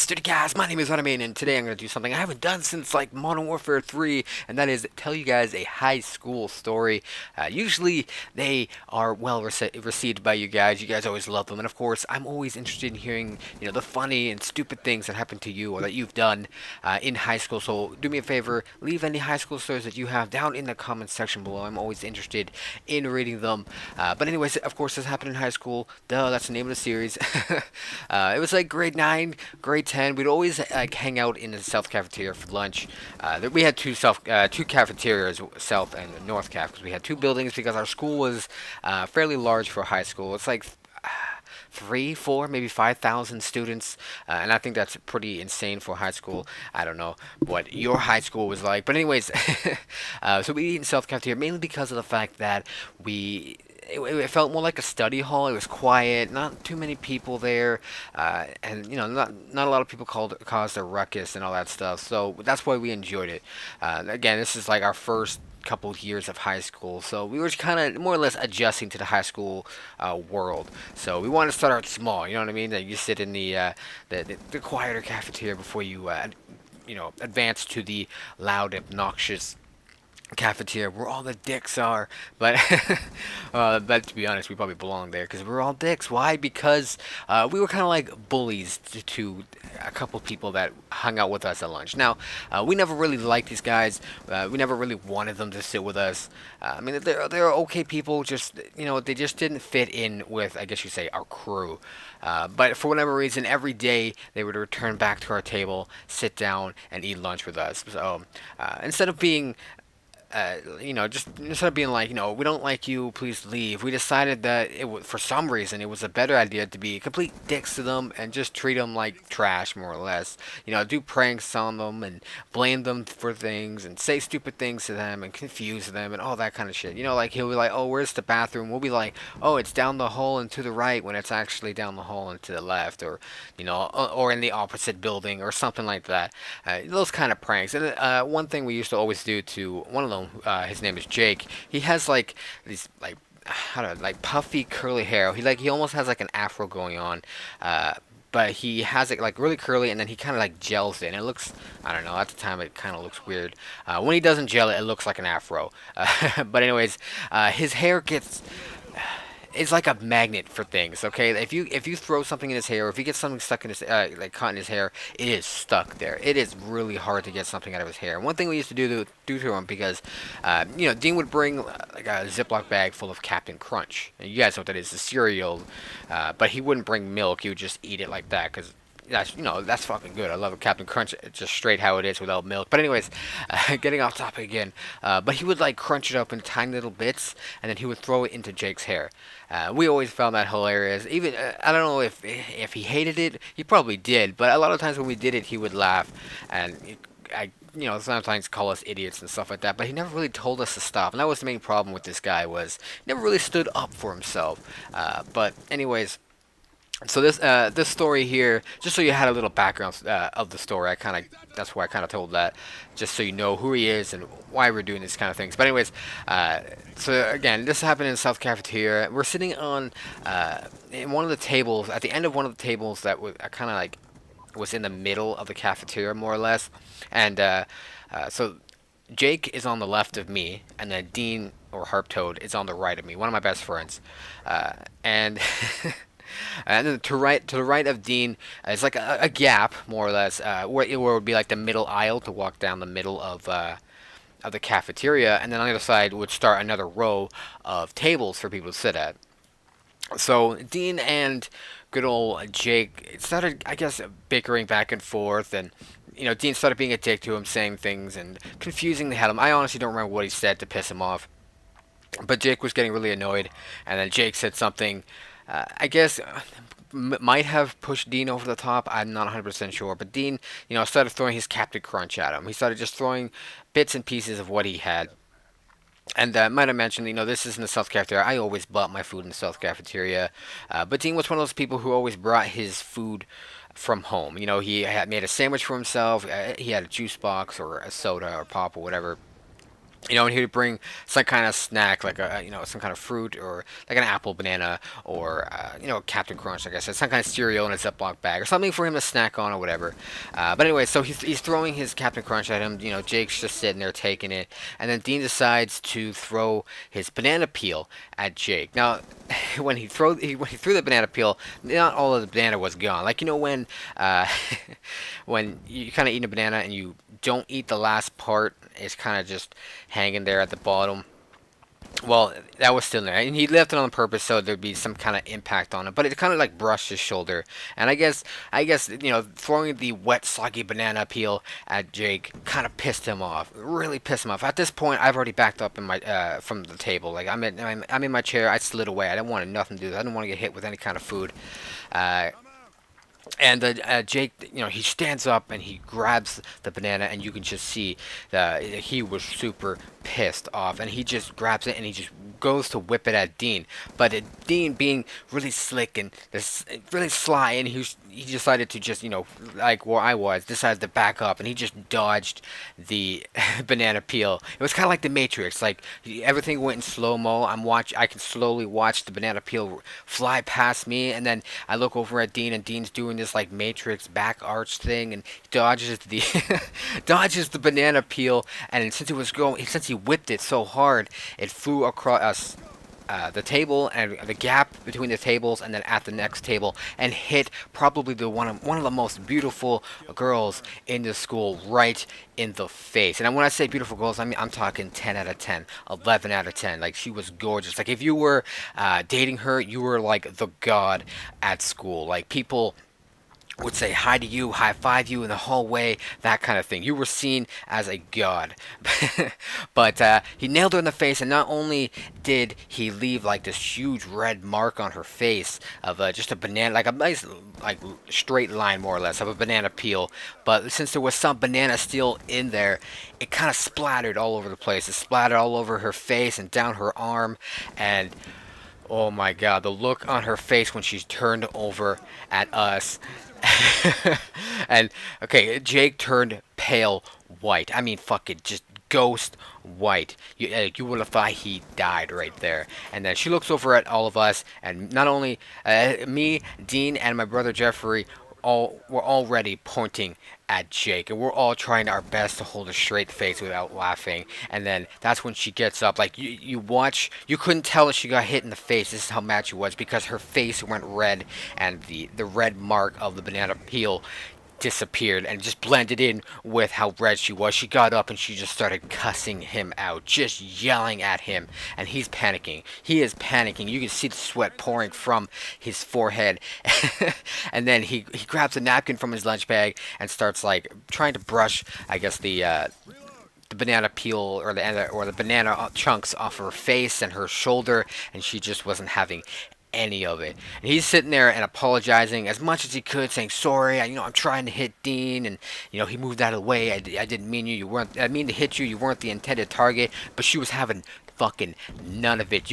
What's good, guys? My name is Arnimane, and today I'm going to do something I haven't done since like Modern Warfare 3, and that is tell you guys a high school story. Usually they are well received by you guys. You guys always love them, and of course, I'm always interested in hearing the funny and stupid things that happened to you or that you've done in high school. So do me a favor, leave any high school stories that you have down in the comments section below. I'm always interested in reading them. But anyways, of course, this happened in high school. Duh, that's the name of the series. It was like grade 9, grade 10. We'd always like hang out in the south cafeteria for lunch. We had two cafeterias, south and north caf, because we had two buildings because our school was fairly large for high school. It's like three, four, maybe 5,000 students, and I think that's pretty insane for high school. I don't know what your high school was like, but anyways, so we eat in South Cafeteria mainly because of the fact that it felt more like a study hall. It was quiet, not too many people there, and not a lot of people caused a ruckus and all that stuff. So that's why we enjoyed it. Again, this is like our first couple of years of high school, so we were kind of more or less adjusting to the high school world. So we wanted to start out small. You know what I mean? That you sit in the quieter cafeteria before you advance to the loud, obnoxious cafeteria where all the dicks are. But but to be honest, we probably belong there because we're all dicks. Why? Because we were kind of like bullies to a couple people that hung out with us at lunch. Now, we never really liked these guys. We never really wanted them to sit with us. I mean, they're okay people. Just they just didn't fit in with, I guess you say, our crew. But for whatever reason, every day they would return back to our table, sit down, and eat lunch with us. So instead of being just instead of being like, we don't like you, please leave, we decided that for some reason, it was a better idea to be complete dicks to them and just treat them like trash, more or less. Do pranks on them and blame them for things and say stupid things to them and confuse them and all that kind of shit. Like he'll be like, oh, where's the bathroom? We'll be like, oh, it's down the hall and to the right when it's actually down the hall and to the left, or or in the opposite building or something like that. Those kind of pranks. And one thing we used to always do to one of them, his name is Jake. He has like these like puffy curly hair. He almost has like an afro going on. But he has it like really curly, and then he kind of like gels it, and it looks, I don't know, at the time it kind of looks weird. When he doesn't gel it, it looks like an afro. But anyways, his hair gets, it's like a magnet for things. Okay, if you throw something in his hair, or if you get something stuck in his like caught in his hair, it is stuck there. It is really hard to get something out of his hair. One thing we used to do to him, because Dean would bring like a Ziploc bag full of Captain Crunch. And you guys know what that is, the cereal. But he wouldn't bring milk. He would just eat it like that because that's fucking good. I love it. Captain Crunch, it's just straight how it is without milk. But anyways, getting off topic again. But he would like crunch it up in tiny little bits, and then he would throw it into Jake's hair. We always found that hilarious. Even I don't know if he hated it. He probably did. But a lot of times when we did it, he would laugh, and sometimes call us idiots and stuff like that. But he never really told us to stop, and that was the main problem with this guy, was he never really stood up for himself. But anyways. So this story here, just so you had a little background of the story, that's why I kind of told that, just so you know who he is and why we're doing these kind of things. But anyways, so again, this happened in South Cafeteria. We're sitting on in one of the tables, at the end of one of the tables that was kind of like was in the middle of the cafeteria, more or less, and so Jake is on the left of me, and then Dean, or Harp Toad, is on the right of me. One of my best friends, and. And then to the right of Dean is like a gap, more or less, where it would be like the middle aisle to walk down the middle of the cafeteria, and then on the other side would start another row of tables for people to sit at. So Dean and good old Jake started, I guess, bickering back and forth, and Dean started being a dick to him, saying things and confusing the hell out of him. I honestly don't remember what he said to piss him off, but Jake was getting really annoyed, and then Jake said something. I guess might have pushed Dean over the top. I'm not 100% sure, but Dean, started throwing his Captain Crunch at him. He started just throwing bits and pieces of what he had. And I might have mentioned, this is in the South Cafeteria. I always bought my food in the South Cafeteria. But Dean was one of those people who always brought his food from home. He had made a sandwich for himself. He had a juice box or a soda or pop or whatever. And he would bring some kind of snack, like some kind of fruit, or like an apple, banana, or Captain Crunch, like I said, some kind of cereal in a Ziploc bag, or something for him to snack on, or whatever. But anyway, so he's throwing his Captain Crunch at him. Jake's just sitting there taking it, and then Dean decides to throw his banana peel at Jake. Now, when he threw the banana peel, not all of the banana was gone. Like when uh, when you kind of eat a banana and you don't eat the last part, it's kind of just hanging there at the bottom. Well, that was still there, and he left it on purpose so there'd be some kind of impact on it. But it kind of like brushed his shoulder, and I guess throwing the wet, soggy banana peel at Jake kind of pissed him off. Really pissed him off. At this point, I've already backed up in my from the table. Like I'm in my chair. I slid away. I didn't want nothing to do with it. I didn't want to get hit with any kind of food. Uh, and Jake, he stands up and he grabs the banana, and you can just see that he was super pissed off, and he just grabs it and he just goes to whip it at Dean. But Dean, being really slick and this really sly, and he decided to just like where I was, decided to back up, and he just dodged the banana peel. It was kind of like the Matrix, like everything went in slow mo. I can slowly watch the banana peel fly past me, and then I look over at Dean, and Dean's doing this like Matrix back arch thing, and he dodges the dodges the banana peel, and since he whipped it so hard, it flew across the table and the gap between the tables, and then at the next table, and hit probably the one of the most beautiful girls in the school right in the face. And when I say beautiful girls, I mean I'm talking 10 out of 10, 11 out of 10. Like, she was gorgeous. Like, if you were dating her, you were like the god at school. Like, people would say hi to you, high five you in the hallway, that kind of thing. You were seen as a god. But he nailed her in the face, and not only did he leave like this huge red mark on her face of just a banana, like a nice like straight line more or less of a banana peel, but since there was some banana still in there, it kind of splattered all over the place. It splattered all over her face and down her arm, and oh my god, the look on her face when she's turned over at us. And okay, Jake turned pale white. I mean, fuck it, just ghost white. You would have thought he died right there. And then she looks over at all of us, and not only me, Dean, and my brother Jeffrey, all were already pointing at Jake, and we're all trying our best to hold a straight face without laughing. And then that's when she gets up. Like, you watch, you couldn't tell if she got hit in the face. This is how mad she was, because her face went red, and the red mark of the banana peel disappeared and just blended in with how red she was. She got up and she just started cussing him out, just yelling at him, and he's panicking. He is panicking. You can see the sweat pouring from his forehead. And then he grabs a napkin from his lunch bag and starts like trying to brush, I guess, the banana peel or the banana chunks off her face and her shoulder, and she just wasn't having any of it. And he's sitting there and apologizing as much as he could, saying sorry. I'm trying to hit Dean, and he moved out of the way. I didn't mean you. You weren't. I mean to hit you. You weren't the intended target. But she was having fucking none of it.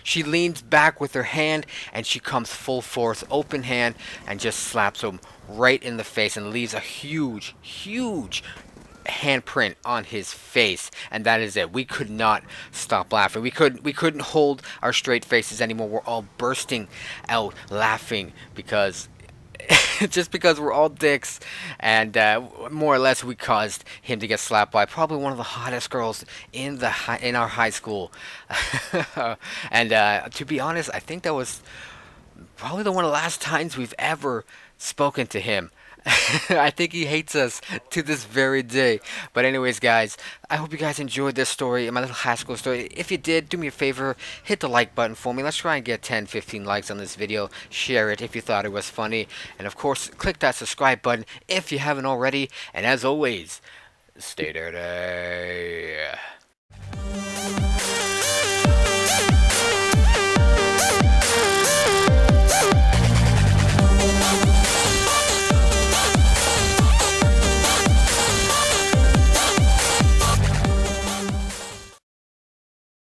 She leans back with her hand, and she comes full force, open hand, and just slaps him right in the face, and leaves a huge, huge handprint on his face, and that is it. We could not stop laughing. We couldn't hold our straight faces anymore. We're all bursting out laughing because just because we're all dicks, and more or less we caused him to get slapped by probably one of the hottest girls in in our high school. And to be honest, I think that was probably the one of the last times we've ever spoken to him. I think he hates us to this very day. But anyways, guys, I hope you guys enjoyed this story, my little high school story. If you did, do me a favor, hit the like button for me. Let's try and get 10, 15 likes on this video. Share it if you thought it was funny. And of course, click that subscribe button if you haven't already. And as always, stay dirty.